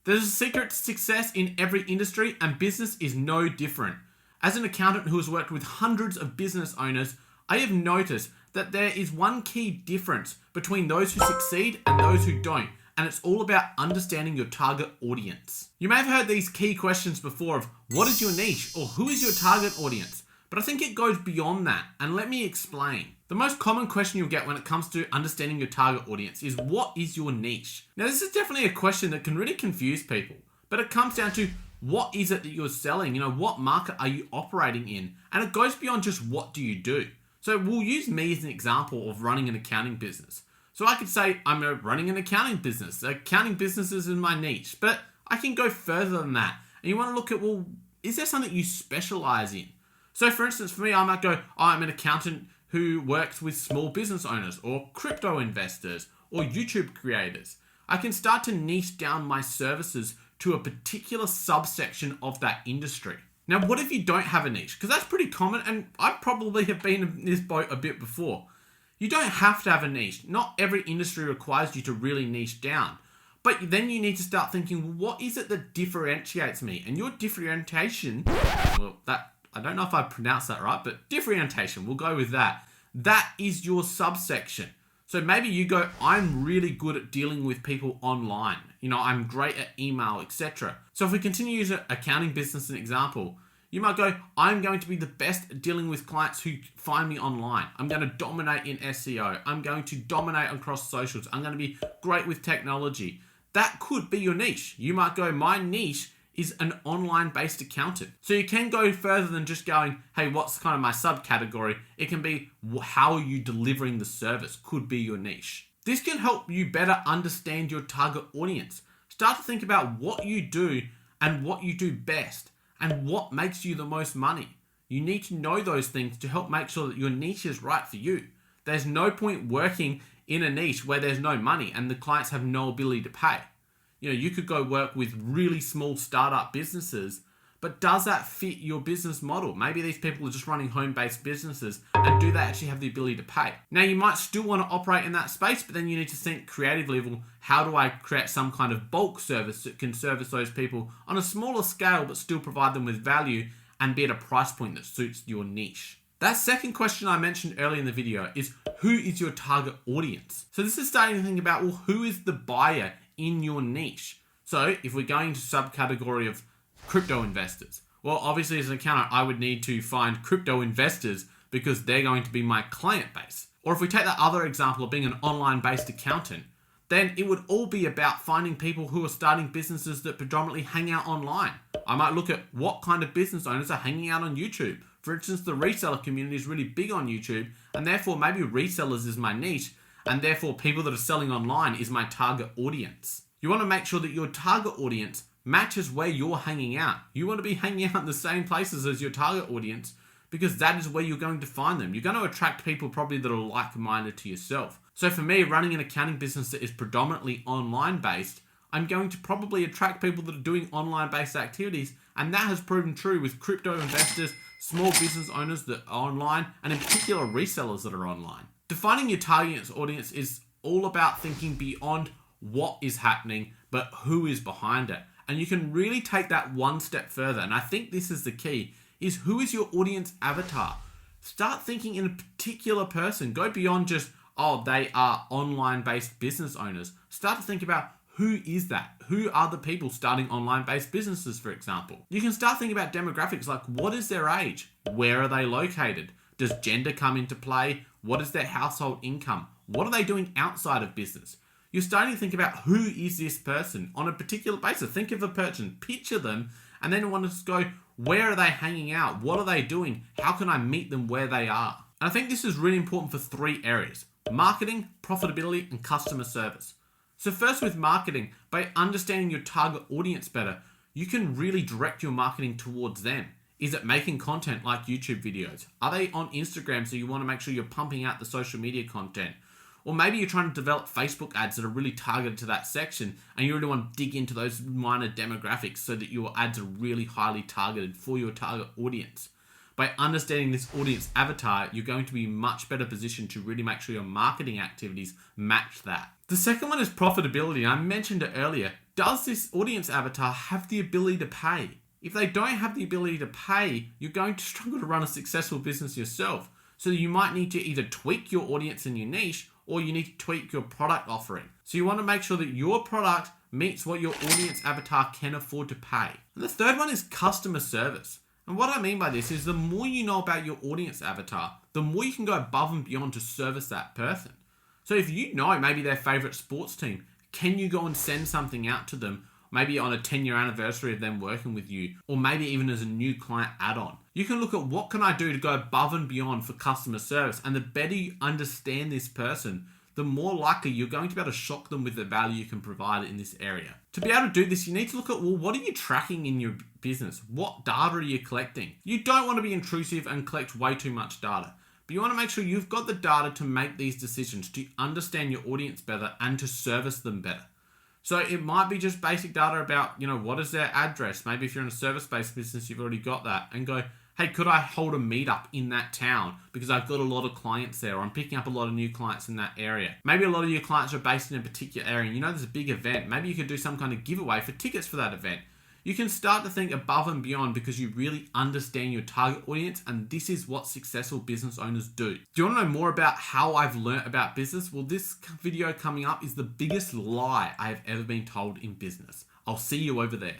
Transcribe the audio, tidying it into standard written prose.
There's a secret to success in every industry, and business is no different. As an accountant who has worked with hundreds of business owners, I have noticed that there is one key difference between those who succeed and those who don't, and it's all about understanding your target audience. You may have heard these key questions before of what is your niche or who is your target audience, but I think it goes beyond that, and let me explain. The most common question you'll get when it comes to understanding your target audience is what is your niche? Now this is definitely a question that can really confuse people, but it comes down to what is it that you're selling? What market are you operating in? And it goes beyond just what do you do. So we'll use me as an example of running an accounting business. So I could say I'm running an accounting business. Accounting businesses is my niche, but I can go further than that. And you want to look at, well, is there something you specialize in? So for instance, for me, I might go, I'm an accountant who works with small business owners or crypto investors or YouTube creators. I can start to niche down my services to a particular subsection of that industry. Now, what if you don't have a niche? Because that's pretty common, and I probably have been in this boat a bit before. You don't have to have a niche. Not every industry requires you to really niche down. But then you need to start thinking, what is it that differentiates me? And your differentiation, I don't know if I pronounced that right, but differentiation, we'll go with that. That is your subsection. So maybe you go, I'm really good at dealing with people online. I'm great at email, etc. So if we continue to use an accounting business as an example, you might go, I'm going to be the best at dealing with clients who find me online. I'm going to dominate in SEO. I'm going to dominate across socials. I'm going to be great with technology. That could be your niche. You might go, my niche is an online-based accountant. So you can go further than just going, hey, what's kind of my subcategory? It can be how are you delivering the service could be your niche. This can help you better understand your target audience. Start to think about what you do and what you do best and what makes you the most money. You need to know those things to help make sure that your niche is right for you. There's no point working in a niche where there's no money and the clients have no ability to pay. You could go work with really small startup businesses, but does that fit your business model? Maybe these people are just running home-based businesses, and do they actually have the ability to pay? Now, you might still want to operate in that space, but then you need to think creatively, well, how do I create some kind of bulk service that can service those people on a smaller scale, but still provide them with value and be at a price point that suits your niche? That second question I mentioned earlier in the video is, who is your target audience? So this is starting to think about, well, who is the buyer in your niche? So if we're going to subcategory of crypto investors, well, obviously as an accountant, I would need to find crypto investors because they're going to be my client base. Or if we take that other example of being an online-based accountant, then it would all be about finding people who are starting businesses that predominantly hang out online. I might look at what kind of business owners are hanging out on YouTube. For instance, the reseller community is really big on YouTube, and therefore maybe resellers is my niche, and therefore people that are selling online is my target audience. You want to make sure that your target audience matches where you're hanging out. You want to be hanging out in the same places as your target audience because that is where you're going to find them. You're going to attract people probably that are like-minded to yourself. So for me, running an accounting business that is predominantly online-based, I'm going to probably attract people that are doing online-based activities, and that has proven true with crypto investors, small business owners that are online, and in particular resellers that are online. Defining your target audience is all about thinking beyond what is happening, but who is behind it. And you can really take that one step further. And I think this is the key, is who is your audience avatar? Start thinking in a particular person. Go beyond just, oh, they are online-based business owners. Start to think about who is that? Who are the people starting online-based businesses, for example? You can start thinking about demographics like what is their age? Where are they located? Does gender come into play? What is their household income? What are they doing outside of business? You're starting to think about who is this person on a particular basis. Think of a person, picture them, and then want to go, where are they hanging out? What are they doing? How can I meet them where they are? And I think this is really important for 3 areas: marketing, profitability, and customer service. So first with marketing, by understanding your target audience better, you can really direct your marketing towards them. Is it making content like YouTube videos? Are they on Instagram, so you want to make sure you're pumping out the social media content? Or maybe you're trying to develop Facebook ads that are really targeted to that section and you really want to dig into those minor demographics so that your ads are really highly targeted for your target audience. By understanding this audience avatar, you're going to be in much better position to really make sure your marketing activities match that. The second one is profitability. I mentioned it earlier. does this audience avatar have the ability to pay? If they don't have the ability to pay, you're going to struggle to run a successful business yourself. So you might need to either tweak your audience and your niche, or you need to tweak your product offering. So you want to make sure that your product meets what your audience avatar can afford to pay. And the third one is customer service. And what I mean by this is the more you know about your audience avatar, the more you can go above and beyond to service that person. So if you know maybe their favorite sports team, can you go and send something out to them, maybe on a 10-year anniversary of them working with you, or maybe even as a new client add-on? You can look at what can I do to go above and beyond for customer service, and the better you understand this person, the more likely you're going to be able to shock them with the value you can provide in this area. To be able to do this, you need to look at, well, what are you tracking in your business? What data are you collecting? You don't want to be intrusive and collect way too much data, but you want to make sure you've got the data to make these decisions, to understand your audience better and to service them better. So it might be just basic data about, what is their address? Maybe if you're in a service-based business, you've already got that, and go, hey, could I hold a meetup in that town because I've got a lot of clients there, or I'm picking up a lot of new clients in that area. Maybe a lot of your clients are based in a particular area and there's a big event. Maybe you could do some kind of giveaway for tickets for that event. You can start to think above and beyond because you really understand your target audience, and this is what successful business owners do. Do you want to know more about how I've learnt about business? Well, this video coming up is the biggest lie I have ever been told in business. I'll see you over there.